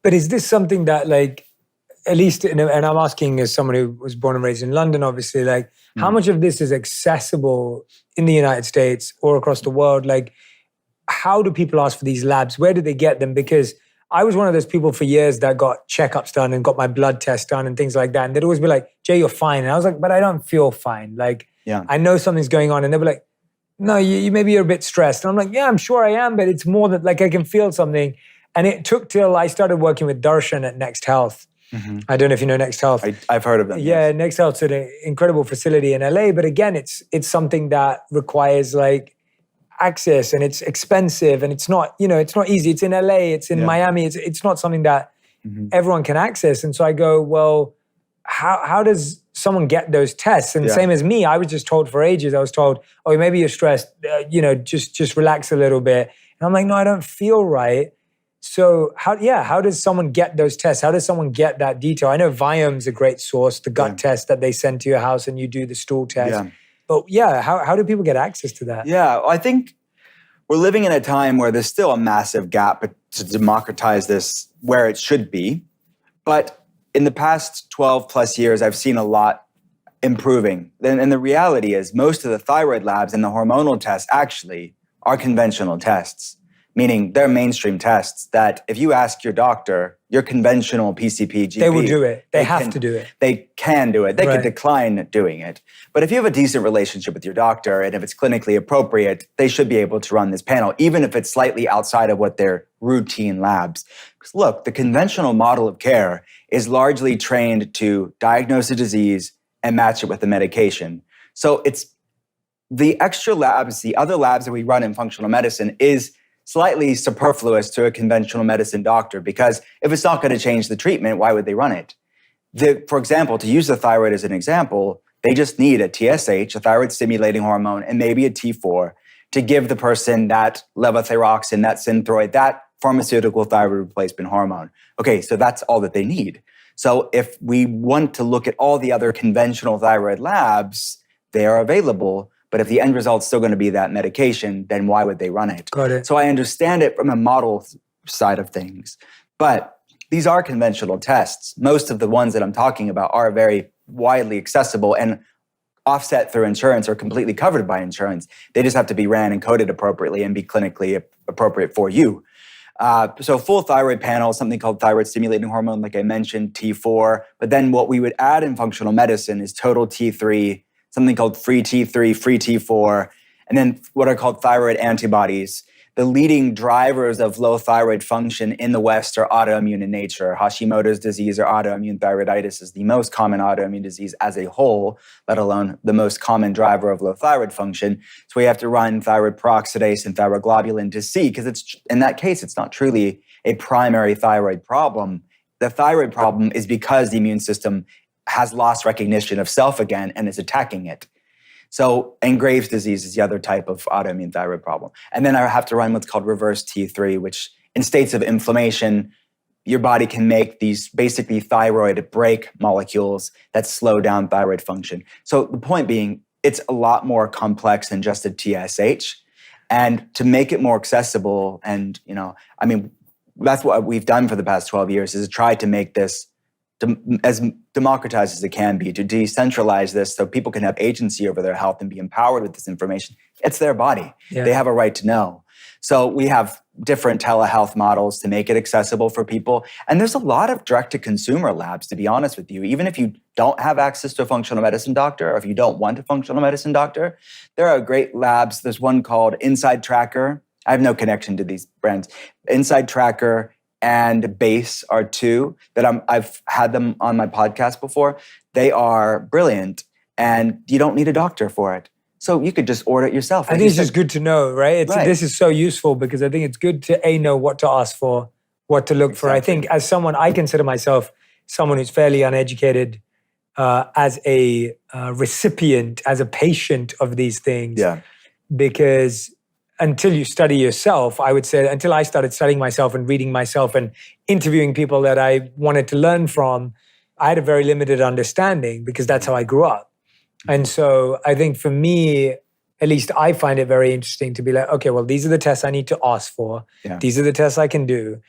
But is this something that like, at least, and I'm asking as someone who was born and raised in London, obviously, like how much of this is accessible in the United States or across the world? Like, how do people ask for these labs? Where do they get them? Because I was one of those people for years that got checkups done and got my blood test done and things like that. And they'd always be like, Jay, you're fine. And I was like, but I don't feel fine. Like, I know something's going on. And they were like, no, you maybe you're a bit stressed. And I'm like, yeah, I'm sure I am, but it's more that like I can feel something. And it took till I started working with Darshan at Next Health. I don't know if you know Next Health. I've heard of them. Yeah, yes. Next Health's an incredible facility in LA. But again, it's something that requires like access, and it's expensive, and it's not, it's not easy. It's in LA, it's in Miami. It's not something that everyone can access. And so I go, well, how does someone get those tests? And same as me, I was just told for ages, I was told, oh, maybe you're stressed, just relax a little bit. And I'm like, no, I don't feel right. So how does someone get those tests? How does someone get that detail? I know Viom's a great source, the gut test that they send to your house and you do the stool test. Yeah. But how do people get access to that? Yeah, I think we're living in a time where there's still a massive gap to democratize this where it should be. But in the past 12 plus years, I've seen a lot improving. And the reality is most of the thyroid labs and the hormonal tests actually are conventional tests. Meaning they're mainstream tests that if you ask your doctor, your conventional PCP, GP, they will do it. They have to do it. They can do it. They can decline doing it. But if you have a decent relationship with your doctor and if it's clinically appropriate, they should be able to run this panel, even if it's slightly outside of what their routine labs. Because look, the conventional model of care is largely trained to diagnose a disease and match it with the medication. So it's the extra labs, the other labs that we run in functional medicine is slightly superfluous to a conventional medicine doctor, because if it's not going to change the treatment, why would they run it? For example, to use the thyroid as an example, they just need a TSH, a thyroid stimulating hormone, and maybe a T4 to give the person that levothyroxine, that Synthroid, that pharmaceutical thyroid replacement hormone. Okay, so that's all that they need. So if we want to look at all the other conventional thyroid labs, they are available. But if the end result's still going to be that medication, then why would they run it? Got it. So I understand it from a model side of things. But these are conventional tests. Most of the ones that I'm talking about are very widely accessible and offset through insurance or completely covered by insurance. They just have to be ran and coded appropriately and be clinically appropriate for you. So full thyroid panel, something called thyroid stimulating hormone, like I mentioned, T4. But then what we would add in functional medicine is total T3, something called free T3, free T4, and then what are called thyroid antibodies. The leading drivers of low thyroid function in the West are autoimmune in nature. Hashimoto's disease or autoimmune thyroiditis is the most common autoimmune disease as a whole, let alone the most common driver of low thyroid function. So we have to run thyroid peroxidase and thyroglobulin to see, because it's in that case, it's not truly a primary thyroid problem. The thyroid problem is because the immune system has lost recognition of self again and is attacking it. So, and Graves' disease is the other type of autoimmune thyroid problem. And then I have to run what's called reverse T3, which in states of inflammation, your body can make these basically thyroid brake molecules that slow down thyroid function. So the point being, it's a lot more complex than just a TSH. And to make it more accessible, and, that's what we've done for the past 12 years, is to try to make this as democratized as it can be, to decentralize this so people can have agency over their health and be empowered with this information. It's their body. Yeah. They have a right to know. So we have different telehealth models to make it accessible for people. And there's a lot of direct-to-consumer labs, to be honest with you. Even if you don't have access to a functional medicine doctor, or if you don't want a functional medicine doctor, there are great labs. There's one called Inside Tracker. I have no connection to these brands. Inside Tracker and Base are two that I've had them on my podcast before. They are brilliant, and you don't need a doctor for it. So you could just order it yourself. I think it's just good to know, right? This is so useful, because I think it's good to know what to ask for, what to look for. I think as someone, I consider myself someone who's fairly uneducated as a recipient, as a patient of these things. Yeah. Because until you study yourself, I would say, until I started studying myself and reading myself and interviewing people that I wanted to learn from, I had a very limited understanding, because that's how I grew up. And so I think for me, at least I find it very interesting to be like, okay, well, these are the tests I need to ask for. Yeah. These are the tests I can do.